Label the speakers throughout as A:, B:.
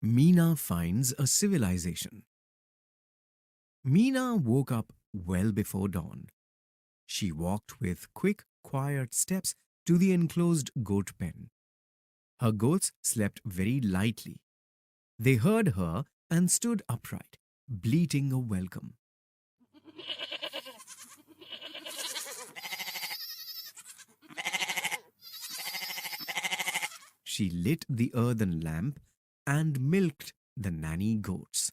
A: Meena finds a civilization. Meena woke up well before dawn. She walked with quick, quiet steps to the enclosed goat pen. Her goats slept very lightly. They heard her and stood upright, bleating a welcome. She lit the earthen lamp and milked the nanny goats.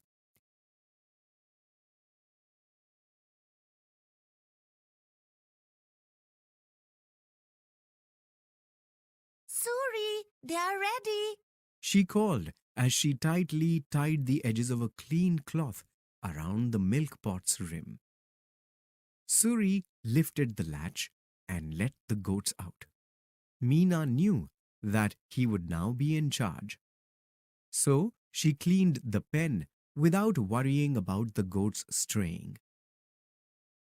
B: Suri, they are ready.
A: She called as she tightly tied the edges of a clean cloth around the milk pot's rim. Suri lifted the latch and let the goats out. Meena knew that he would now be in charge. So she cleaned the pen without worrying about the goats straying.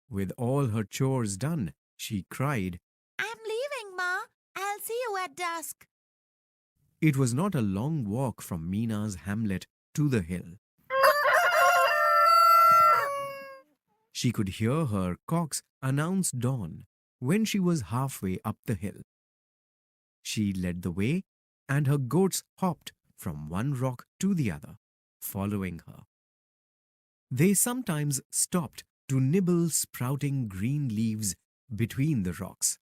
A: With all her chores done, she cried.
B: I'm leaving, Ma. I'll see you at dusk.
A: It was not a long walk from Meena's hamlet to the hill. She could hear her cocks announce dawn when she was halfway up the hill. She led the way, and her goats hopped from one rock to the other, following her. They sometimes stopped to nibble sprouting green leaves between the rocks.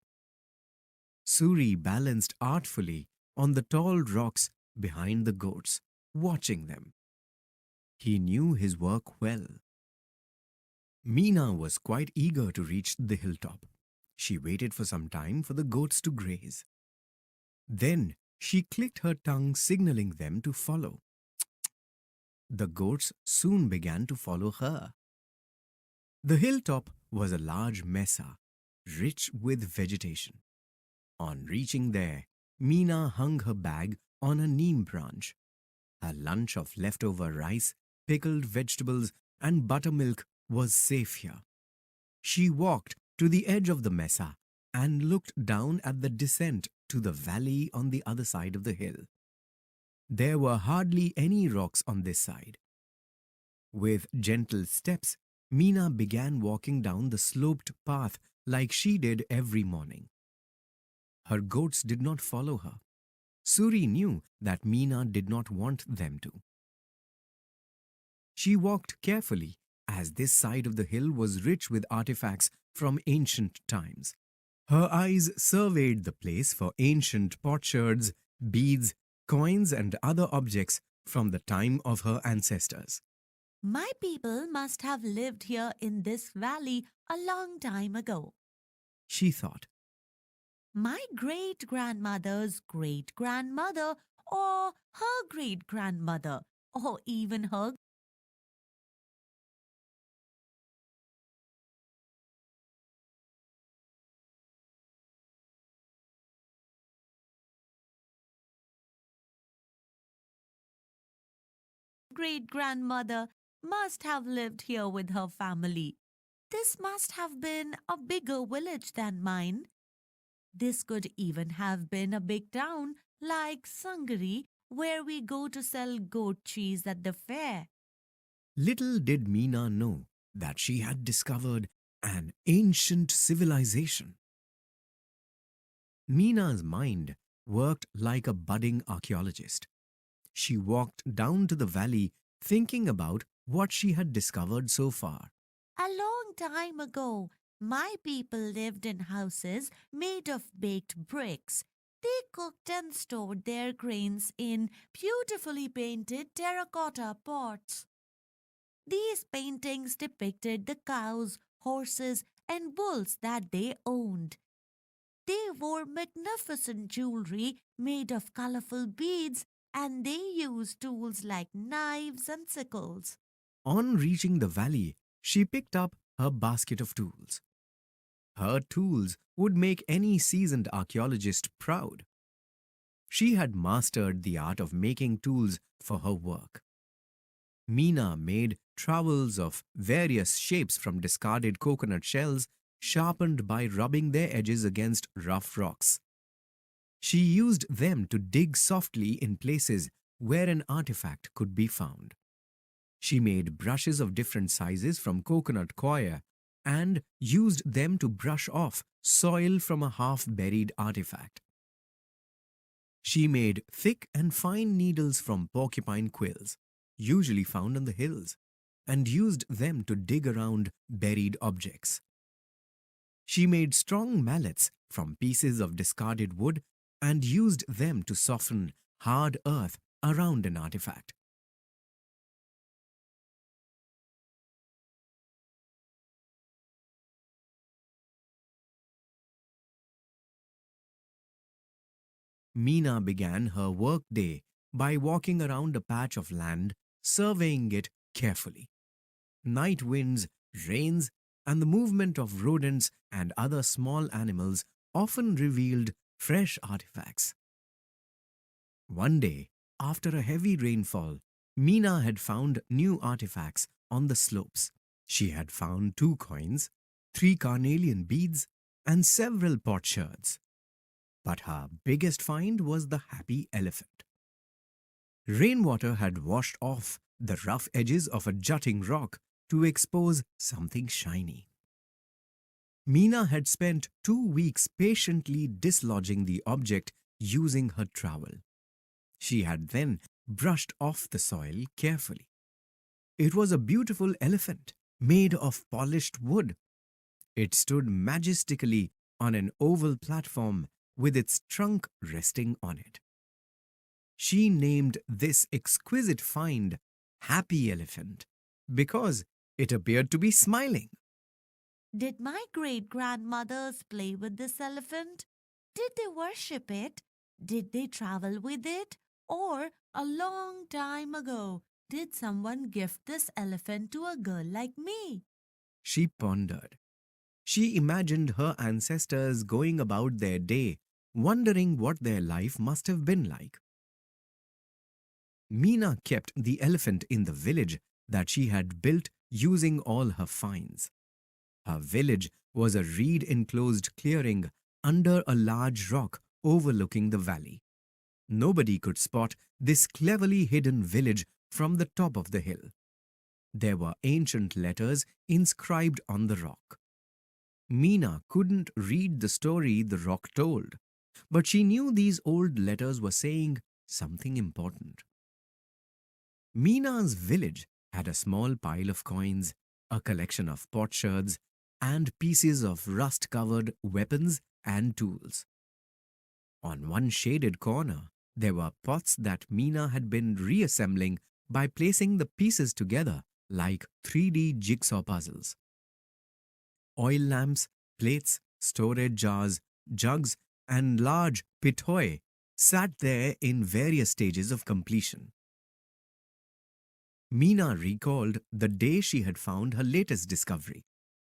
A: Suri balanced artfully on the tall rocks behind the goats, watching them. He knew his work well. Meena was quite eager to reach the hilltop. She waited for some time for the goats to graze. Then she clicked her tongue, signaling them to follow. The goats soon began to follow her. The hilltop was a large mesa, rich with vegetation. On reaching there, Meena hung her bag on a neem branch. Her lunch of leftover rice, pickled vegetables, and buttermilk was safe here. She walked to the edge of the mesa and looked down at the descent to the valley on the other side of the hill. There were hardly any rocks on this side. With gentle steps, Meena began walking down the sloped path like she did every morning. Her goats did not follow her. Suri knew that Meena did not want them to. She walked carefully, as this side of the hill was rich with artifacts from ancient times. Her eyes surveyed the place for ancient potsherds, beads, coins, and other objects from the time of her ancestors.
B: My people must have lived here in this valley a long time ago.
A: She thought.
B: My great-grandmother's great-grandmother, or her great-grandmother, or even her great-grandmother must have lived here with her family. This must have been a bigger village than mine. This could even have been a big town like Sangari, where we go to sell goat cheese at the fair.
A: Little did Meena know that she had discovered an ancient civilization. Meena's mind worked like a budding archaeologist. She walked down to the valley thinking about what she had discovered so far.
B: A long time ago, my people lived in houses made of baked bricks. They cooked and stored their grains in beautifully painted terracotta pots. These paintings depicted the cows, horses, and bulls that they owned. They wore magnificent jewelry made of colorful beads, and they used tools like knives and sickles.
A: On reaching the valley, she picked up her basket of tools. Her tools would make any seasoned archaeologist proud. She had mastered the art of making tools for her work. Meena made trowels of various shapes from discarded coconut shells, sharpened by rubbing their edges against rough rocks. She used them to dig softly in places where an artifact could be found. She made brushes of different sizes from coconut coir and used them to brush off soil from a half-buried artifact. She made thick and fine needles from porcupine quills, usually found on the hills, and used them to dig around buried objects. She made strong mallets from pieces of discarded wood and used them to soften hard earth around an artifact. Meena began her work day by walking around a patch of land, surveying it carefully. Night winds, rains, and the movement of rodents and other small animals often revealed fresh artifacts. One day, after a heavy rainfall, Meena had found new artifacts on the slopes. She had found 2 coins, 3 carnelian beads, and several potsherds. But her biggest find was the happy elephant. Rainwater had washed off the rough edges of a jutting rock to expose something shiny. Meena had spent 2 weeks patiently dislodging the object using her trowel. She had then brushed off the soil carefully. It was a beautiful elephant made of polished wood. It stood majestically on an oval platform with its trunk resting on it. She named this exquisite find Happy Elephant because it appeared to be smiling.
B: Did my great-grandmothers play with this elephant? Did they worship it? Did they travel with it? Or, a long time ago, did someone gift this elephant to a girl like me?
A: She pondered. She imagined her ancestors going about their day, wondering what their life must have been like. Meena kept the elephant in the village that she had built using all her finds. Her village was a reed-enclosed clearing under a large rock overlooking the valley. Nobody could spot this cleverly hidden village from the top of the hill. There were ancient letters inscribed on the rock. Meena couldn't read the story the rock told, but she knew these old letters were saying something important. Meena's village had a small pile of coins, a collection of potsherds, and pieces of rust-covered weapons and tools. On one shaded corner, there were pots that Meena had been reassembling by placing the pieces together like 3D jigsaw puzzles. Oil lamps, plates, storage jars, jugs, and large pitoi sat there in various stages of completion. Meena recalled the day she had found her latest discovery.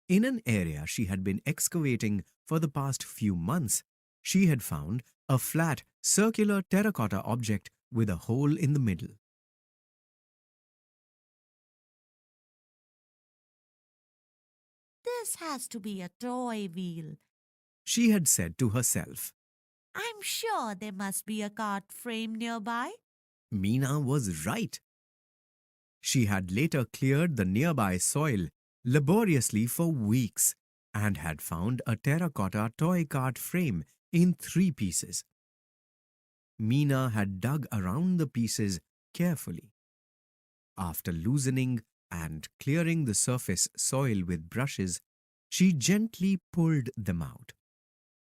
A: In an area she had been excavating for the past few months, she had found a flat, circular terracotta object with a hole in the middle.
B: This has to be a toy wheel.
A: She had said to herself.
B: I'm sure there must be a cart frame nearby.
A: Meena was right. She had later cleared the nearby soil laboriously for weeks and had found a terracotta toy cart frame in 3 pieces. Meena had dug around the pieces carefully. After loosening and clearing the surface soil with brushes, she gently pulled them out.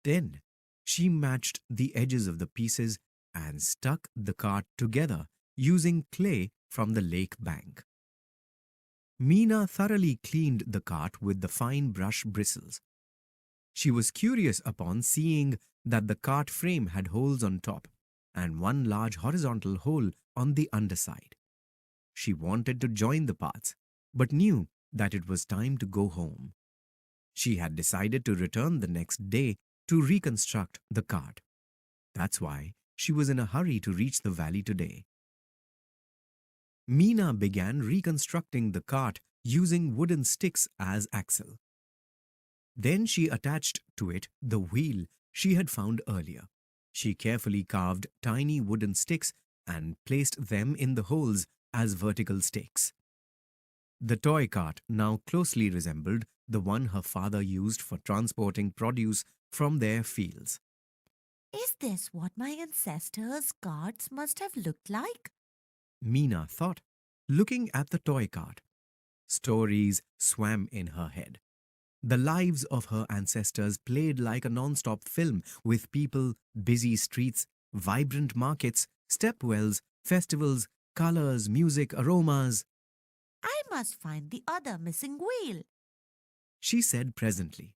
A: Then she matched the edges of the pieces and stuck the cart together using clay from the lake bank. Meena thoroughly cleaned the cart with the fine brush bristles. She was curious upon seeing that the cart frame had holes on top and one large horizontal hole on the underside. She wanted to join the parts, but knew that it was time to go home. She had decided to return the next day to reconstruct the cart. That's why she was in a hurry to reach the valley today. Meena began reconstructing the cart using wooden sticks as axle. Then she attached to it the wheel she had found earlier. She carefully carved tiny wooden sticks and placed them in the holes as vertical stakes. The toy cart now closely resembled the one her father used for transporting produce from their fields.
B: Is this what my ancestors' carts must have looked like?
A: Meena thought, looking at the toy cart. Stories swam in her head. The lives of her ancestors played like a non-stop film with people, busy streets, vibrant markets, stepwells, festivals, colors, music, aromas,
B: I must find the other missing wheel.
A: she said presently.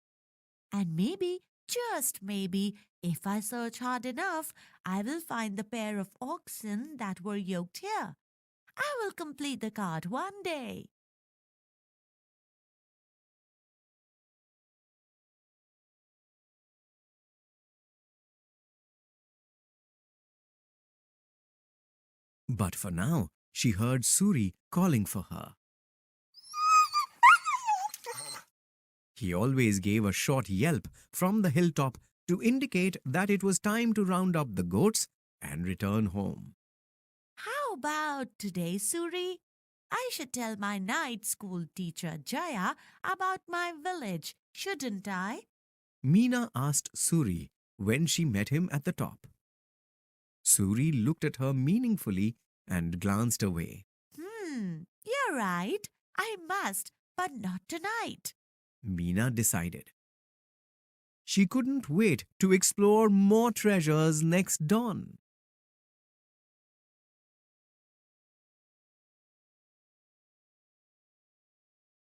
B: And maybe, just maybe, if I search hard enough, I will find the pair of oxen that were yoked here. I will complete the cart one day.
A: But for now, she heard Suri calling for her. He always gave a short yelp from the hilltop to indicate that it was time to round up the goats and return home.
B: How about today, Suri? I should tell my night school teacher Jaya about my village, shouldn't I?
A: Meena asked Suri when she met him at the top. Suri looked at her meaningfully and glanced away.
B: You're right. I must, but not tonight.
A: Meena decided. She couldn't wait to explore more treasures next dawn.